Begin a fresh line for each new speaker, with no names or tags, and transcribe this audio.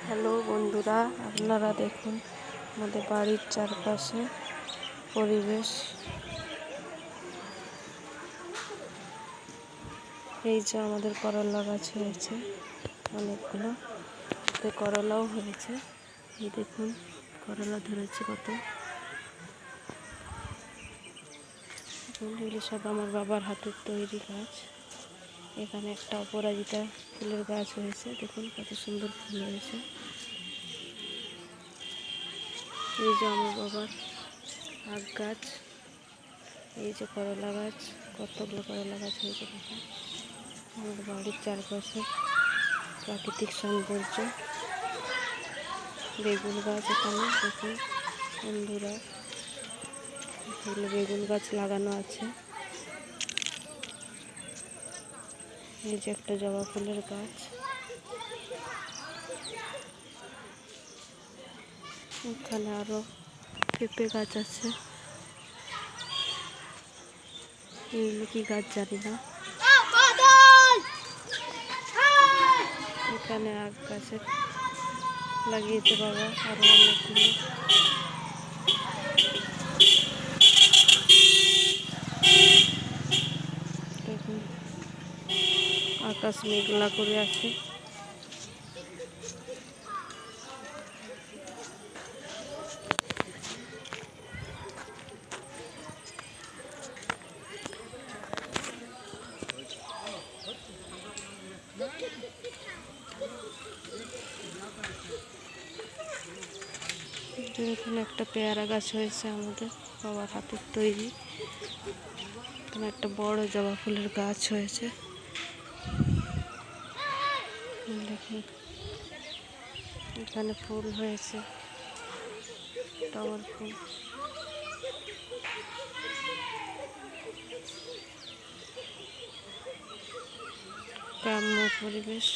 Hello বন্ধুরা, আপনারা দেখুন আমাদের বাড়ির চারপাশে পরিবেশ। এই যে আমাদের করলা গাছ হয়েছে অনেকগুলো, করলাও হয়েছে। এই দেখুন করলা ধরেছে কত। এগুলো সব আমার বাবার হাতের তৈরি গাছ। এখানে একটা অপরাজিতা ফুলের গাছ হয়েছে, দেখুন কত সুন্দর ফুল হয়েছে। এই যে আমার বাবার আখ গাছ, এই যে করলা গাছ, কতগুলো করলা গাছ হয়েছে দেখুন। আমাদের বাড়ির চারপাশে প্রাকৃতিক সৌন্দর্য। বেগুন গাছ এখানে দেখুন বন্ধুরা, এগুলো বেগুন গাছ লাগানো আছে। এই যে একটা জবা ফুলের গাছ, এখানে আরো পেঁপে গাছ আছে। এগুলো কি গাছ জানি না। এখানে আখ গাছে লাগিয়েছে বাবা আরো অনেকগুলো। দেখুন আকাশ মেঘলা করে আছে। এখানে একটা পেয়ারা গাছ হয়েছে আমাদের বাবার হাতের তৈরি। এখানে একটা বড় জবা ফুলের গাছ হয়েছে দেখুন। এখানে ফুল হয়েছে টগর ফুল। গ্রাম্য পরিবেশ।